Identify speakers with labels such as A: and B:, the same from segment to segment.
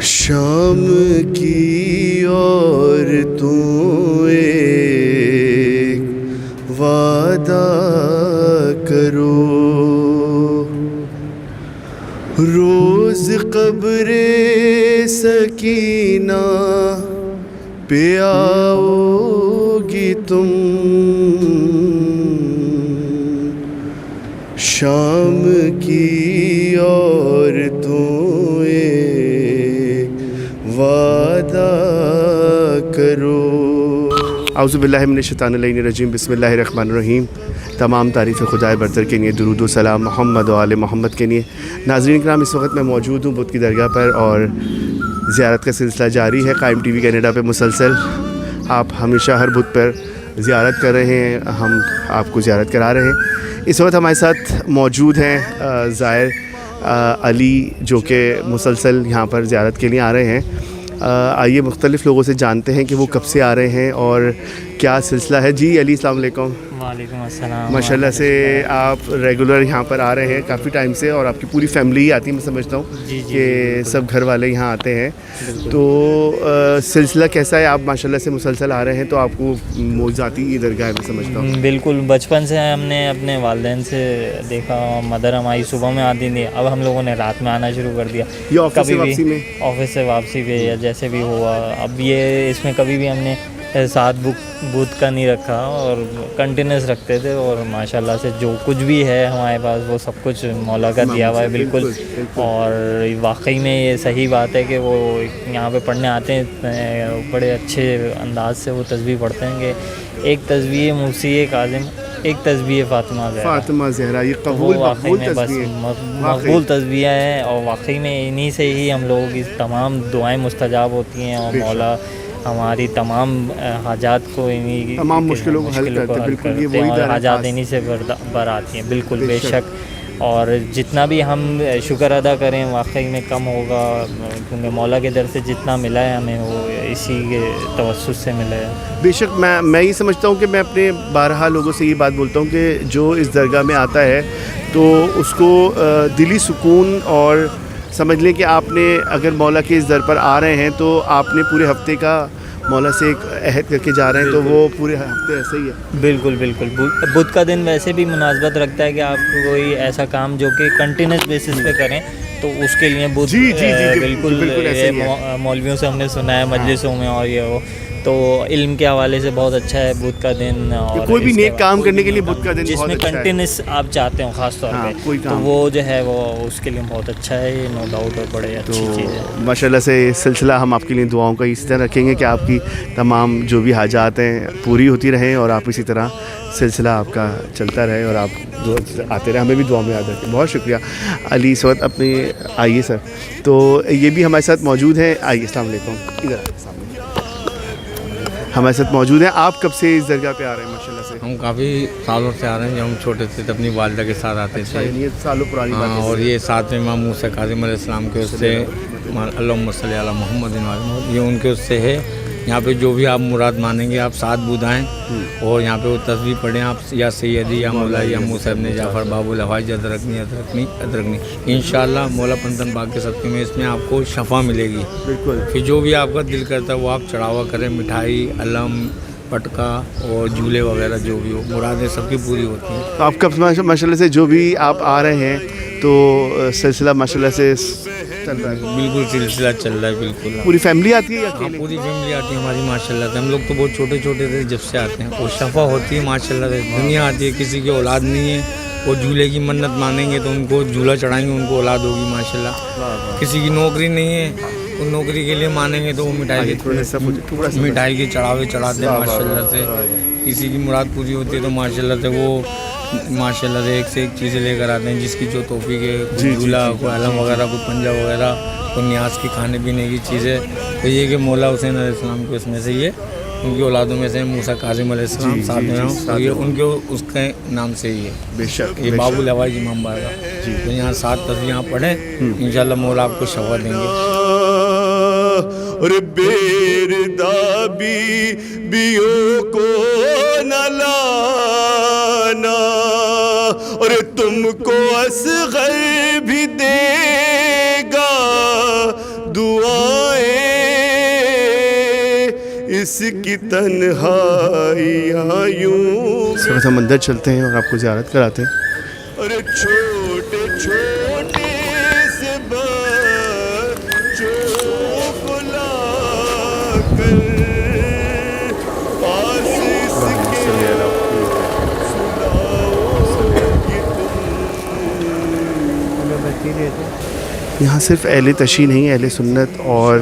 A: شام کی اور تم ایک وعدہ کرو، روز قبر سکینہ پہ آؤ گی تم، شام کی اور تم ایک وعدہ کرو۔ اعوذ باللہ من الشیطان الرجیم، بسم اللہ الرحمن الرحیم۔ تمام تعریف خدائے برتر کے لیے، درود و سلام محمد و آل محمد کے لیے۔ ناظرین کرام، اس وقت میں موجود ہوں بدھ کی درگاہ پر اور زیارت کا سلسلہ جاری ہے قائم ٹی وی کینیڈا پہ مسلسل۔ آپ ہمیشہ ہر بدھ پر زیارت کر رہے ہیں، ہم آپ کو زیارت کرا رہے ہیں۔ اس وقت ہمارے ساتھ موجود ہیں زائر علی، جو کہ مسلسل یہاں پر زیارت کے لیے آ رہے ہیں۔ آئیے مختلف لوگوں سے جانتے ہیں کہ وہ کب سے آ رہے ہیں اور کیا سلسلہ ہے۔ جی علی، السلام علیکم۔
B: وعلیکم السلام۔
A: ماشاءاللہ سے آپ ریگولر یہاں پر آ رہے ہیں کافی ٹائم سے، اور آپ کی پوری فیملی ہی آتی ہے، میں سمجھتا ہوں کہ سب گھر والے یہاں آتے ہیں۔ تو سلسلہ کیسا ہے؟ آپ ماشاءاللہ سے مسلسل آ رہے ہیں تو آپ کو موجوداتی درگاہ ہے، میں سمجھتا ہوں۔
B: بالکل، بچپن سے ہم نے اپنے والدین سے دیکھا، مدر ہماری صبح میں آتی تھی، اب ہم لوگوں نے رات میں آنا شروع کر دیا۔ کبھی بھی آفس سے واپسی پہ یا جیسے بھی ہوا، اب یہ اس میں کبھی بھی ہم نے ساتھ بدھ کا نہیں رکھا اور کنٹینیوس رکھتے تھے، اور ماشاءاللہ سے جو کچھ بھی ہے ہمارے پاس وہ سب کچھ مولا کا دیا ہوا ہے بالکل۔ اور واقعی میں یہ صحیح بات ہے کہ وہ یہاں پہ پڑھنے آتے ہیں، بڑے اچھے انداز سے وہ تسبیح پڑھتے ہیں کہ ایک تسبیح موسی کاظم، ایک تسبیح فاطمہ زہرا، یہ قبول مقبول تسبیح ہے، اور واقعی میں انہی سے ہی ہم لوگوں کی تمام دعائیں مستجاب ہوتی ہیں، اور مولا ہماری تمام حاجات کو انہی
A: تمام مشکلوں کو حل کرتے ہیں،
B: اور حاجات انہی سے بر آتی ہیں۔ بالکل بے شک، اور جتنا بھی ہم شکر ادا کریں واقعی میں کم ہوگا، کیونکہ مولا کے در سے جتنا ملا ہے ہمیں وہ اسی کے توسط سے ملا ہے۔
A: بے شک، میں یہ سمجھتا ہوں کہ میں اپنے بارہا لوگوں سے یہ بات بولتا ہوں کہ جو اس درگاہ میں آتا ہے تو اس کو دلی سکون، اور سمجھ لیں کہ آپ نے اگر مولا کے اس در پر آ رہے ہیں تو آپ نے پورے ہفتے کا مولا سے ایک عہد کر کے جا رہے ہیں، تو وہ پورے ہفتے ایسے ہی ہے۔
B: بالکل بالکل، بدھ کا دن ویسے بھی مناسبت رکھتا ہے کہ آپ کوئی ایسا کام جو کہ کنٹینیوس بیسس پہ کریں، تو اس کے لیے بدھ بالکل مولویوں سے ہم نے سنا ہے مجلسوں میں، اور یہ وہ تو علم کے حوالے سے بہت اچھا ہے بدھ کا دن، اور
A: کوئی بھی نیک کام کرنے کے لیے بدھ کا دن
B: جس میں کنٹینیوس آپ چاہتے ہو خاص طور پہ، تو وہ جو ہے وہ اس کے لیے بہت اچھا ہے، یہ نو ڈاؤٹ، اور بڑے اچھی چیز ہے۔
A: ماشاءاللہ سے سلسلہ ہم آپ کے لیے دعاؤں کا اسی طرح رکھیں گے کہ آپ کی تمام جو بھی حاجات ہیں پوری ہوتی رہیں، اور آپ اسی طرح سلسلہ آپ کا چلتا رہے، اور آپ آتے رہے، ہمیں بھی دعا میں یاد رکھیں۔ بہت شکریہ علی۔ اس وقت اپنے آئیے سر، تو یہ بھی ہمارے ساتھ موجود ہیں۔ آئیے، السلام علیکم، ادھر ہمارے ساتھ موجود ہیں۔ آپ کب سے اس درگاہ پہ آ رہے ہیں؟ ماشاءاللہ سے
C: ہم کافی سالوں سے آ رہے ہیں، جب ہم چھوٹے تھے تو اپنی والدہ کے ساتھ آتے تھے،
A: یہ سالوں پرانی بات ہے۔
C: اور یہ ساتھ میں امام موسیٰ کاظم علیہ السلام کے اس سے اللہم صلی علی محمد، یہ ان کے اس سے ہے۔ یہاں پہ جو بھی آپ مراد مانیں گے، آپ ساتھ بدھ آئیں اور یہاں پہ وہ تسبیح پڑھیں، آپ یا سیدی یا مولا یا موسیٰ ابن جعفر باب الحوائج ادرکنی ادرکنی ادرکنی، انشاءاللہ مولا پنتن پاک کے صدقے میں اس میں آپ کو شفا ملے گی۔ بالکل، کہ جو بھی آپ کا دل کرتا ہے وہ آپ چڑھاوا کریں، مٹھائی، علم، پٹکا اور جھولے وغیرہ جو بھی ہو، مرادیں سب کی پوری ہوتی ہیں۔
A: تو آپ کب ماشاءاللہ سے جو بھی آپ آ رہے ہیں تو سلسلہ ماشاءاللہ سے چل رہا ہے؟
C: بالکل سلسلہ چل رہا ہے، بالکل۔
A: پوری فیملی آتی ہے یا
C: ہاں، پوری فیملی آتی ہے ہماری ماشاءاللہ سے۔ ہم لوگ تو بہت چھوٹے چھوٹے تھے جب سے آتے ہیں، وہ شفا ہوتی ہے ماشاءاللہ سے۔ دنیا آتی ہے، کسی کی اولاد نہیں ہے، وہ جھولے کی منت مانیں گے تو ان کو جھولا چڑھائیں گے، ان کو اولاد ہوگی ماشاءاللہ۔ کسی کی نوکری نہیں ہے، ان نوکری کے لیے مانیں گے تو وہ مٹھائی کے چڑھاوے چڑھاتے ہیں ماشاءاللہ سے۔ کسی کی مراد پوری ہوتی ہے تو ماشاءاللہ سے وہ ماشاءاللہ سے ایک سے ایک چیزیں لے کر آتے ہیں، جس کی جو توفیق ہے، کوئی جھولا، کوئی علم وغیرہ، کوئی پنجہ وغیرہ، کوئی نیاز کی کھانے پینے کی چیزیں۔ تو یہ کہ مولا حسین علیہ السلام کے اس میں سے یہ ان کی اولادوں میں سے موسیٰ کاظم علیہ السلام ساتھ میں ہوں، تو یہ ان کے اس کے نام سے ہی ہے۔
A: بے شک،
C: یہ باب الحوائج امام بارگاہ، تو یہاں 7 تسبیحاں پڑھیں، انشاءاللہ مولا آپ کو شفا دیں گے۔
A: اور بیردہ بیوں کو نہ لانا، اور تم کو اصغر بھی دے گا دعا اس کی تنہائیاں یوں. اس وقت ہم اندر چلتے ہیں اور آپ کو زیارت کراتے ہیں. ارے چھوٹے چھوٹے سے بچوں کو لا کر پاس اس کے یہاں صرف اہل تشیع نہیں، اہل سنت اور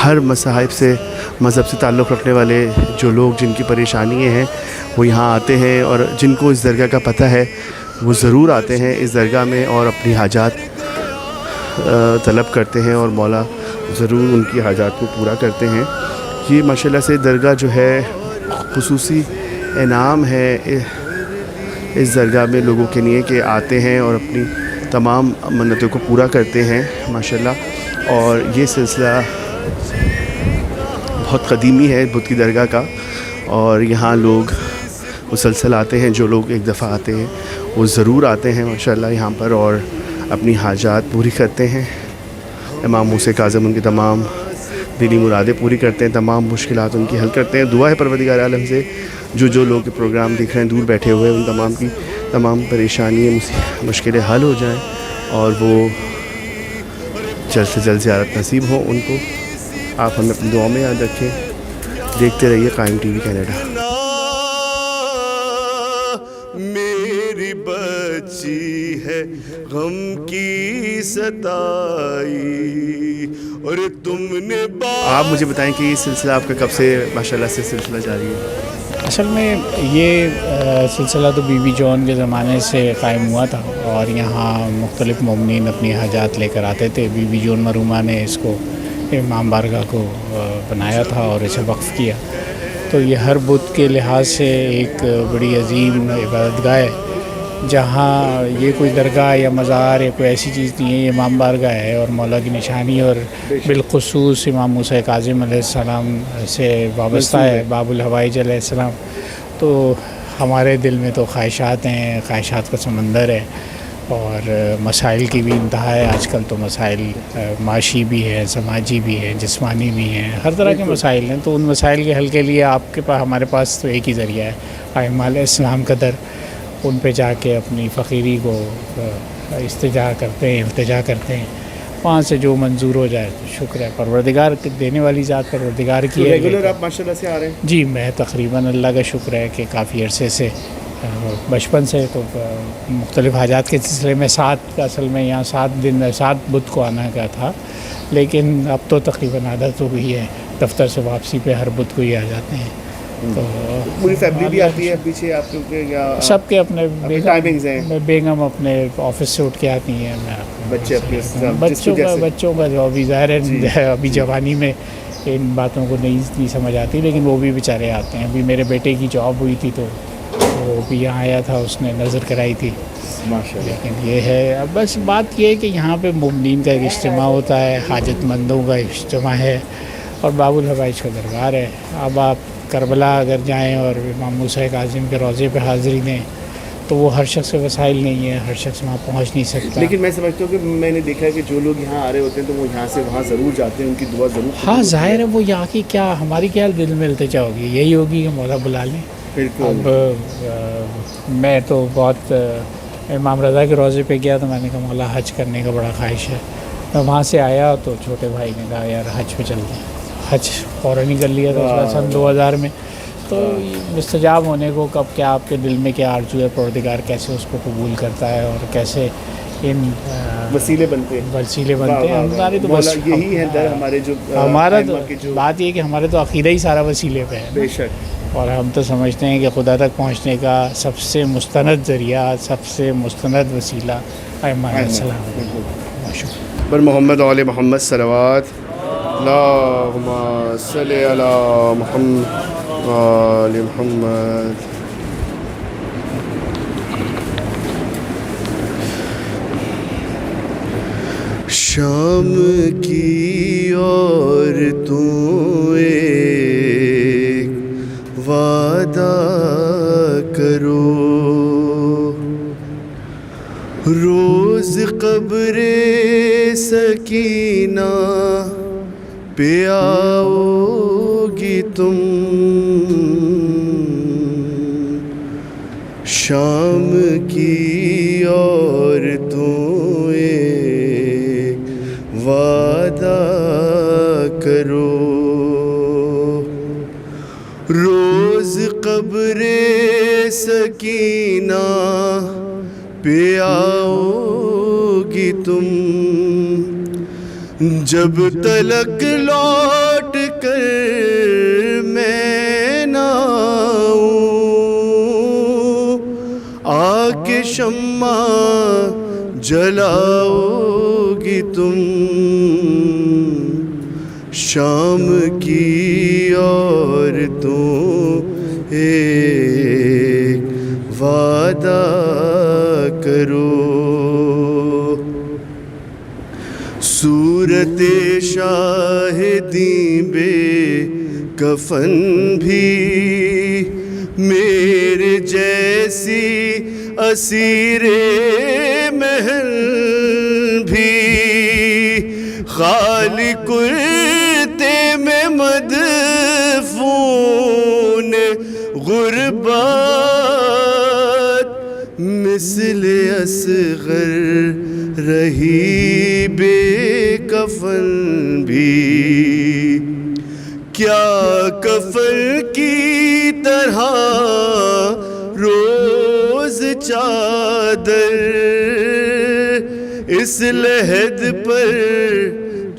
A: ہر مذاہب سے مذہب سے تعلق رکھنے والے جو لوگ جن کی پریشانیاں ہیں وہ یہاں آتے ہیں، اور جن کو اس درگاہ کا پتہ ہے وہ ضرور آتے ہیں اس درگاہ میں اور اپنی حاجات طلب کرتے ہیں، اور مولا ضرور ان کی حاجات کو پورا کرتے ہیں. یہ ماشاءاللہ سے درگاہ جو ہے خصوصی انعام ہے اس درگاہ میں لوگوں کے لیے کہ آتے ہیں اور اپنی تمام منتوں کو پورا کرتے ہیں ماشاءاللہ. اور یہ سلسلہ بہت قدیمی ہے بدھ کی درگاہ کا، اور یہاں لوگ مسلسل آتے ہیں. جو لوگ ایک دفعہ آتے ہیں وہ ضرور آتے ہیں ماشاءاللہ یہاں پر اور اپنی حاجات پوری کرتے ہیں. امام موسیٰ کاظم ان کی تمام دینی مرادیں پوری کرتے ہیں، تمام مشکلات ان کی حل کرتے ہیں. دعا ہے پروردگار عالم سے جو لوگ پروگرام دیکھ رہے ہیں دور بیٹھے ہوئے ان تمام کی تمام پریشانیاں مشکلیں حل ہو جائیں اور وہ جلد سے جلد زیارت نصیب ہو ان کو. آپ ہمیں اپنی دعاؤں میں یاد رکھیں. دیکھتے رہیے قائم ٹی وی کینیڈا. میری بچی ہے غم کی ستائی اور تم نے آپ مجھے بتائیں کہ یہ سلسلہ آپ کا کب سے ماشاءاللہ سے سلسلہ جاری ہے؟
D: اصل میں یہ سلسلہ تو بی بی جون کے زمانے سے قائم ہوا تھا، اور یہاں مختلف مومنین اپنی حاجات لے کر آتے تھے. بی بی جون مرحومہ نے اس کو امام بارگاہ کو بنایا تھا اور اسے وقف کیا. تو یہ ہر بدھ کے لحاظ سے ایک بڑی عظیم عبادت گاہ ہے، جہاں یہ کوئی درگاہ یا مزار یا کوئی ایسی چیز نہیں ہے. یہ امام بارگاہ ہے اور مولا کی نشانی، اور بالخصوص امام موسیٰ کاظم علیہ السلام سے وابستہ ہے، باب الحوائج علیہ السلام. تو ہمارے دل میں تو خواہشات ہیں، خواہشات کا سمندر ہے، اور مسائل کی بھی انتہا ہے. آج کل تو مسائل معاشی بھی ہے، سماجی بھی ہے، جسمانی بھی ہیں، ہر طرح کے مسائل ہیں. تو ان مسائل کے حل کے لیے آپ کے پاس ہمارے پاس تو ایک ہی ذریعہ ہے، ائمہ علیہ السلام کا در. ان پہ جا کے اپنی فقیری کو استجا کرتے ہیں، التجا کرتے ہیں، وہاں سے جو منظور ہو جائے تو شکر ہے. پروردگار دینے والی ذات پروردگار کی ہے.
A: ریگولر آپ ماشاءاللہ سے آ رہے ہیں؟
D: جی میں تقریباً اللہ کا شکر ہے کہ کافی عرصے سے، بچپن سے تو مختلف حاجات کے سلسلے میں 7 اصل میں یہاں 7 بدھ کو آنا کا تھا، لیکن اب تو تقریباً عادت ہو گئی ہے. دفتر سے واپسی پہ ہر بدھ کو ہی آ جاتے ہیں. تو
A: پوری فیملی بھی آتی ہے پیچھے آپ لوگ کے؟
D: سب کے اپنے
A: ٹائمنگز ہیں.
D: بیگم اپنے آفس سے اٹھ کے آتی ہیں، میں
A: بچے اپنے
D: بچوں کا جو ابھی ظاہر ہے ابھی جوانی میں ان باتوں کو نہیں سمجھ آتی، لیکن وہ بھی بیچارے آتے ہیں. ابھی میرے بیٹے کی جاب ہوئی تھی تو وہ بھی یہاں آیا تھا، اس نے نظر کرائی تھی. لیکن یہ ہے بس بات یہ ہے کہ یہاں پہ مومنین کا ایک اجتماع ہوتا ہے، حاجت مندوں کا اجتماع ہے، اور باب الحوائج کا دربار ہے. اب آپ کربلا اگر جائیں اور امام موسیٰ کاظم کے روضے پہ حاضری دیں تو وہ ہر شخص کے وسائل نہیں ہے، ہر شخص وہاں پہنچ نہیں سکتا.
A: لیکن میں سمجھتا ہوں کہ میں نے دیکھا ہے کہ جو لوگ یہاں آ رہے ہوتے ہیں تو وہ یہاں سے وہاں ضرور جاتے ہیں، ان کی دعا ضرور.
D: ہاں ظاہر ہے، وہ یہاں کی کیا ہماری کیا دل میں التجا ہوگی، یہی ہوگی کہ مولا بلا لیں.
A: بالکل.
D: اب میں تو بہت امام رضا کے روضے پہ گیا تو میں نے کہا مولا حج کرنے کا بڑا خواہش ہے. میں وہاں سے آیا تو چھوٹے بھائی نے کہا یار حج پہ چلتے ہیں. حج فوراً ہی کر لیا تھا سن 2000 میں. تو مستجاب ہونے کو کب کیا آپ کے دل میں کیا آرزو ہے، پروردگار کیسے اس کو قبول کرتا ہے اور کیسے ان
A: وسیلے بنتے ہیں.
D: ہمارے تو بس
A: یہی ہے در ہمارے جو
D: ہمارا تو بات یہ کہ ہمارے تو عقیدہ ہی سارا وسیلے پہ ہے.
A: بے شک.
D: اور ہم تو سمجھتے ہیں کہ خدا تک پہنچنے کا سب سے مستند ذریعہ، سب سے مستند وسیلہ ائمہ علیہ السلام.
A: پر محمد و آل محمد صلوات. اللہم صلی علی محمد و آل محمد. شام کی اور تو ایک وعدہ کرو، روز قبر سکینہ پہ آؤ گی تم، شام کی عورتوں ایک وعدہ کرو، روز قبر سکینہ پہ آؤ گی تم، جب تلک لوٹ کر میں نہ آؤں، آ کے شمع جلاؤ گی تم، شام کی عورتوں ایک وعدہ کرو، صورت شاہدیں بے کفن بھی میرے جیسی اسیر محل بھی، خالی کرتے میں مدفون غربت، مثل اصغر رہی بے کفن بھی، کیا کفن کی طرح روز چادر اس لحد پر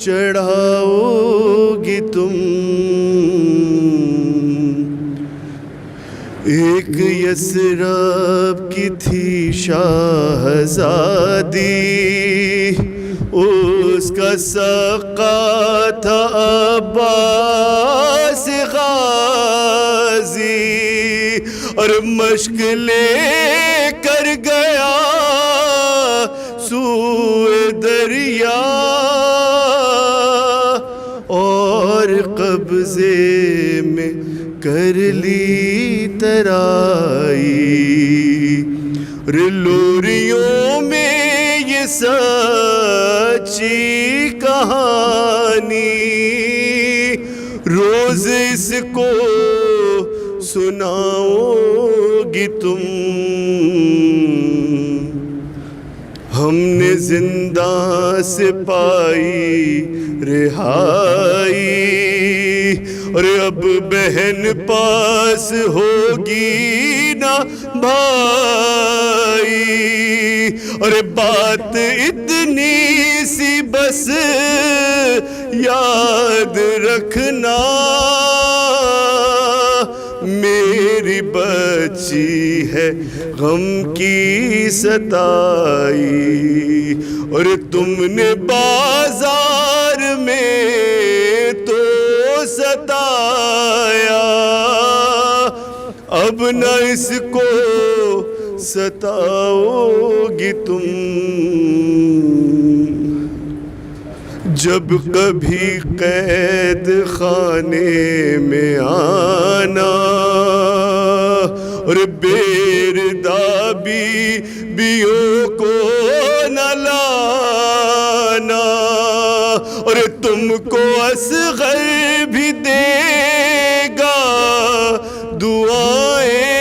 A: چڑھاؤ گی تم، ایک یثرب کی تھی شاہزادی، اس کا سقا تھا عباس غازی، اور مشق لے کر گیا سوئے دریا، اور قبضے میں کر لی ترائی، لوریوں میں یہ سچی کہانی، روز اس کو سناؤ گی تم، ہم نے زنداں سے پائی رہائی، اور اب بہن پاس ہوگی نہ بھائی، اور بات اتنی سی بس یاد رکھنا، میری بچی ہے غم کی ستائی، اور تم نے بازار میں تو ستایا، اب نہ اس کو ستاؤ گی تم، جب کبھی قید خانے میں آنا، اور بیردابی بیوں کو نہ لانا، اور تم کو اصغر بھی دے گا دعائیں،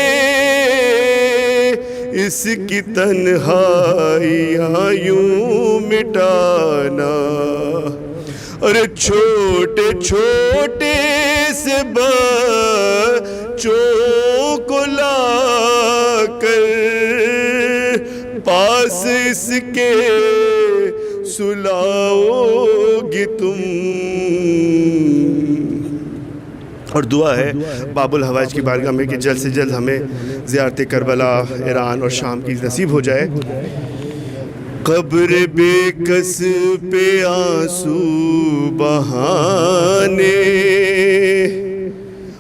A: اس کی تنہائیاں یوں مٹانا، اور چھوٹے چھوٹے سے بچوں کو لا کر پاس اس کے سلاؤ گی تم، اور دعا ہے باب الحوائج کی بارگاہ میں کہ جلد سے جلد ہمیں زیارت کربلا، ایران اور شام کی نصیب ہو جائے۔ قبر بے کس پہ آنسو بہانے،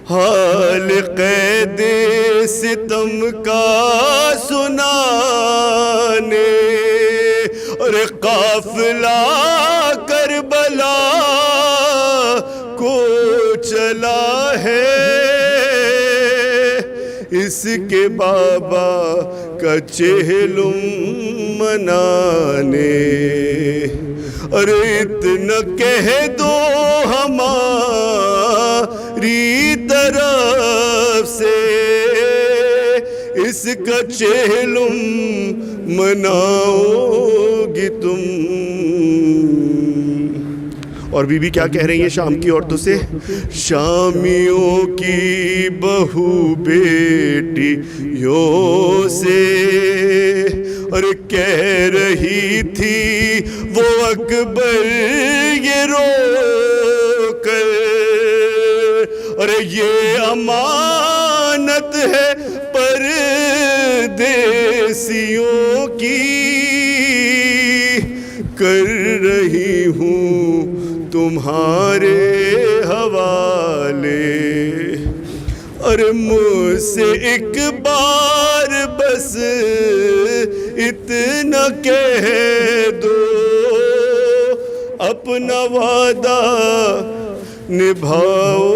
A: حال قید ستم کا سنانے، اور قافلہ کربلا کو چلا ہے، اس کے بابا کا چہلم منانے، ارے اتنا کہہ دو ہماری طرف سے اس کا چہلم مناؤ گی تم. اور بی بی کیا کہہ رہی ہیں شام کی عورتوں سے؟ شامیوں کی بہو بیٹیوں سے اور کہہ رہی تھی وہ اکبر یہ رو کر، اور یہ امانت ہے پردیسیوں کی، کر رہی ہوں تمہارے حوالے. اور مجھ سے ایک بار بس اتنا کہہ دو، اپنا وعدہ نبھاؤ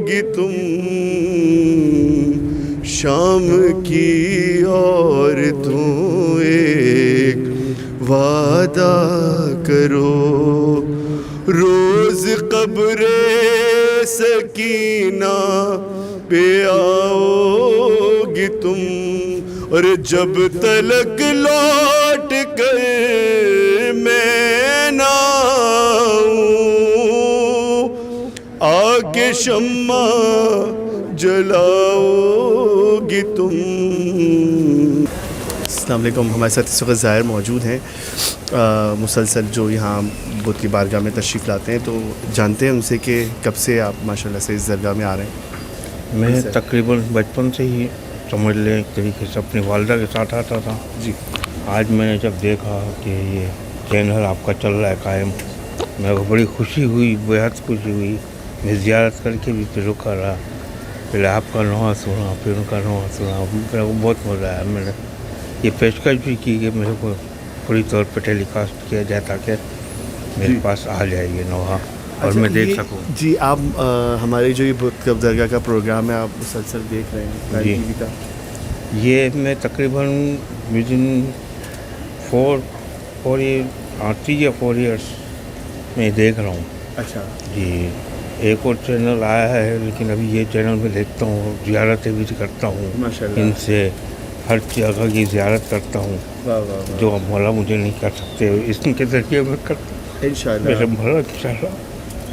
A: گی تم. شام کی عورتوں ایک وعدہ کرو، روز قبر سکینہ پہ آؤ گی تم. اور جب تلک لوٹ کر میں نہ آؤں، آگے شمع جلاؤ گی تم. السلام علیکم. ہمارے ساتھ اس وقت ظاہر موجود ہیں، مسلسل جو یہاں بدھ کی بارگاہ میں تشریف لاتے ہیں، تو جانتے ہیں ان سے کہ کب سے آپ ماشاءاللہ سے اس درگاہ میں آ رہے ہیں؟
E: میں تقریباً بچپن سے ہی سمجھ لیں ایک طریقے سے اپنی والدہ کے ساتھ آتا تھا.
A: جی.
E: آج میں نے جب دیکھا کہ یہ چینل آپ کا چل رہا ہے قائم، میرے کو بڑی خوشی ہوئی، بےحد خوشی ہوئی. میں زیارت کر کے بھی پھر رکا رہا، پہلے آپ کا نواز سنا، پھر ان کا نواز سنا. میرے کو بہت مزہ آیا. میں نے یہ پیشکش بھی کی کہ میرے کو پوری طور پہ ٹیلی کاسٹ کیا جائے تاکہ میرے پاس آ جائے یہ نوحہ اور میں دیکھ سکوں.
A: جی. آپ ہمارے جو یہ بدھ درگاہ کا پروگرام ہے آپ مسلسل دیکھ رہے ہیں
E: جی.
A: ٹی وی کا؟
E: یہ میں تقریباً ودن 3 یا 4 ایئرس میں دیکھ رہا ہوں.
A: اچھا
E: جی. ایک اور چینل آیا ہے لیکن ابھی یہ چینل میں دیکھتا ہوں، زیارتیں بھی کرتا ہوں
A: ماشاءاللہ.
E: ان سے ہر جگہ کی زیارت کرتا ہوں.
A: واہ واہ واہ.
E: جو مولا مجھے نہیں کر سکتے اس کے ذریعے میں کرتا ہوں.
A: انشاءاللہ
E: میرے مولا انشاءاللہ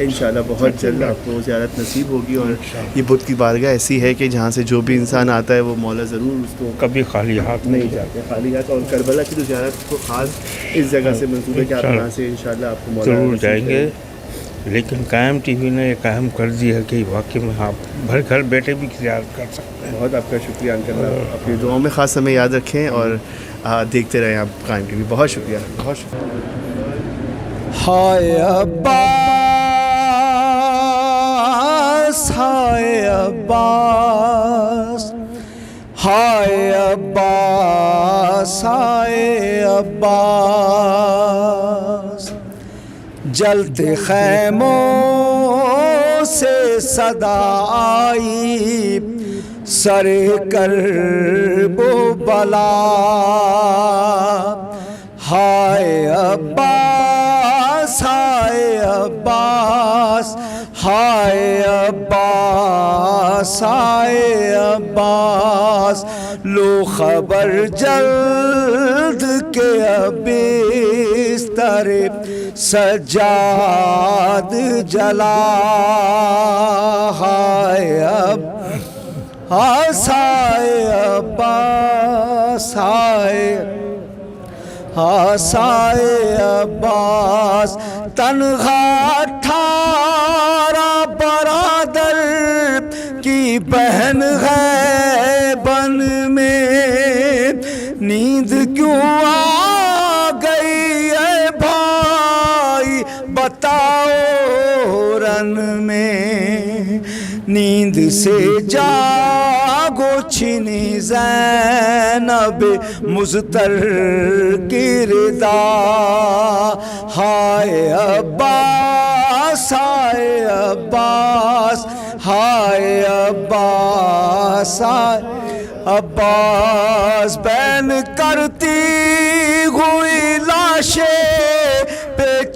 A: انشاءاللہ بہت جلد آپ کو زیارت نصیب ہوگی. اور یہ بدھ کی بارگاہ ایسی ہے کہ جہاں سے جو بھی انسان آتا ہے وہ مولا ضرور اس کو
E: کبھی خالی ہاتھ
A: نہیں جاتے خالی ہاتھ. اور کربلا کی تو زیارت کو خاص اس جگہ سے منسوب ہے کہ آپ یہاں سے انشاءاللہ آپ کو مولا
E: ضرور
A: نصیب
E: جائیں گے.
A: کرے.
E: لیکن قائم ٹی وی نے یہ قائم کر دیا ہے کہ واقعی میں آپ گھر بیٹھے بھی زیارت کر سکتے ہیں.
A: بہت آپ کا شکریہ انکل. اپنی دعاؤں میں خاص ہمیں یاد رکھیں اور دیکھتے رہیں آپ قائم ٹی وی. بہت شکریہ بہت شکریہ.
F: ہائے عباس ہائے عباس ہائے عباس ہائے عباس، جلتے خیموں سے صدا آئی سر کرب و بلا. ہائے عباس ہائے عباس ہائے عباس ہائے عباس، لو خبر جلد کے بستر سجاد جلا. ہائے عباس ہائے عباس ہائے ہائے عباس، تنہا 18 برادر کی بہن ہے بن میں، نیند کیوں آ گئی اے بھائی بتاؤ رن میں، نیند سے جاگو چھنی زینب مضطر کی ردا. ہائے عباس ہائے عباس ہائے عباس ہائے عباس، بین کرتی ہوئی لاشیں پہ